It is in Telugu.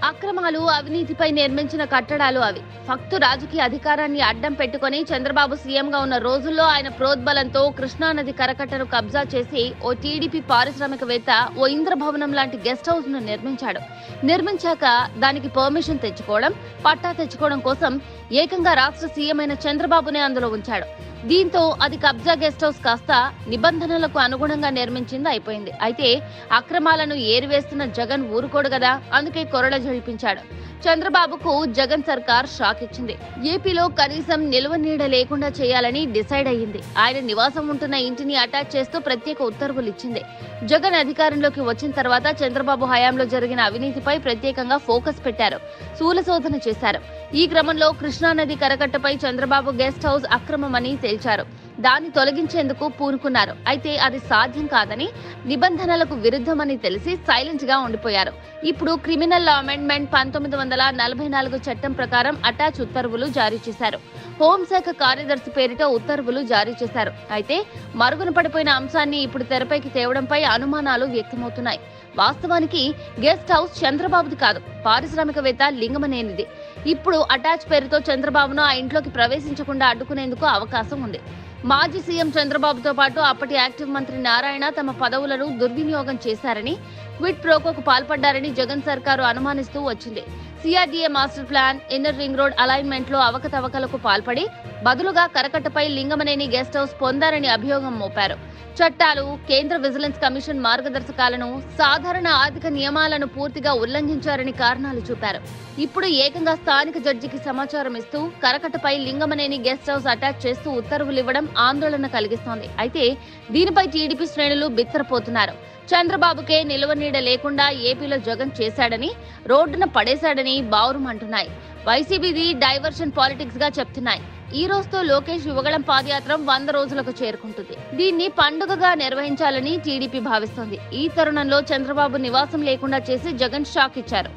అక్రమాలు, అవినీతిపై నిర్మించిన కట్టడాలు అవి. ఫక్తు రాజకీయ అధికారాన్ని అడ్డం పెట్టుకుని చంద్రబాబు సీఎంగా ఉన్న రోజుల్లో ఆయన ప్రోద్బలంతో కృష్ణానది కరకట్టను కబ్జా చేసి ఓ టీడీపీ పారిశ్రామికవేత్త ఓ ఇంద్రభవనం లాంటి గెస్ట్ హౌస్ ను నిర్మించాడు. నిర్మించాక దానికి పర్మిషన్ తెచ్చుకోవడం, పట్టా తెచ్చుకోవడం కోసం ఏకంగా రాష్ట్ర సీఎం అయిన చంద్రబాబునే అందులో ఉంచాడు. దీంతో అది కబ్జా గెస్ట్ హౌస్ కాస్త నిబంధనలకు అనుగుణంగా నిర్మించింది అయిపోయింది. అయితే అక్రమాలను ఏరివేస్తున్న జగన్ ఊరుకోడు కదా, అందుకే కొరడ జడిపించాడు. చంద్రబాబుకు జగన్ సర్కార్ షాక్ ఇచ్చింది. ఏపీలో కనీసం నిల్వ నీడ లేకుండా చేయాలని డిసైడ్ అయ్యింది. ఆయన నివాసం ఉంటున్న ఇంటిని అటాచ్ చేస్తూ ప్రత్యేక ఉత్తర్వులు ఇచ్చింది. జగన్ అధికారంలోకి వచ్చిన తర్వాత చంద్రబాబు హయాంలో జరిగిన అవినీతిపై ప్రత్యేకంగా ఫోకస్ పెట్టారు, శూలశోధన చేశారు. ఈ క్రమంలో కృష్ణానది కరకట్టపై చంద్రబాబు గెస్ట్ హౌస్ అక్రమమని తేల్చారు. దాన్ని తొలగించేందుకు పూనుకున్నారు. అయితే అది సాధ్యం కాదని, నిబంధనలకు విరుద్ధమని తెలిసి సైలెంట్ గా ఉండిపోయారు. ఇప్పుడు క్రిమినల్ లా అమెండ్మెంట్ 1944 చట్టం ప్రకారం అటాచ్ ఉత్తర్వులు జారీ చేశారు. హోంశాఖ కార్యదర్శి పేరిట ఉత్తర్వులు జారీ చేశారు. అయితే మరుగున పడిపోయిన అంశాన్ని ఇప్పుడు తెరపైకి తేవడంపై అనుమానాలు వ్యక్తమవుతున్నాయి. వాస్తవానికి గెస్ట్ హౌస్ చంద్రబాబుది కాదు, పారిశ్రామికవేత్త లింగమనేనిది. ఇప్పుడు అటాచ్ పేరుతో చంద్రబాబును ఆ ఇంట్లోకి ప్రవేశించకుండా అడ్డుకునేందుకు అవకాశం ఉంది. మాజీ సీఎం చంద్రబాబుతో పాటు అప్పటి యాక్టివ్ మంత్రి నారాయణ తమ పదవులను దుర్వినియోగం చేశారని, క్విట్ ప్రోకోకు పాల్పడ్డారని జగన్ సర్కారు అనుమానిస్తూ వచ్చింది. CRDA master plan, inner ring road alignment లో అవకతవకలకు పాల్పడి బదులుగా కరకట్టపై లింగమనేని గెస్ట్ హౌస్ పొందారని అభియోగం మోపారు. చట్టాలు, కేంద్ర విజిలెన్స్ కమిషన్ మార్గదర్శకాలను, సాధారణ ఆర్థిక నియమాలను పూర్తిగా ఉల్లంఘించారని కారణాలు చూపారు. ఇప్పుడు ఏకంగా స్థానిక జడ్జికి సమాచారం ఇస్తూ కరకట్టపై లింగమనేని గెస్ట్ హౌస్ అటాచ్ చేస్తూ ఉత్తర్వులు ఇవ్వడం ఆందోళన కలిగిస్తోంది. అయితే దీనిపై టీడీపీ శ్రేణులు బిత్తరపోతున్నారు. చంద్రబాబుకే నిలువ నీడ లేకుండా ఏపీలో జగన్ చేశాడని, రోడ్డున పడేశాడని బావురుమంటున్నాయి. వైసీపీది డైవర్షన్ పాలిటిక్స్ గా చెప్తున్నాయి. ఈ రోజుతో లోకేష్ యువగళం పాదయాత్ర 100 రోజులకు చేరుకుంటుంది. దీన్ని పండుగగా నిర్వహించాలని టీడీపీ భావిస్తోంది. ఈ తరుణంలో చంద్రబాబు నివాసం లేకుండా చేసి జగన్ షాక్ ఇచ్చారు.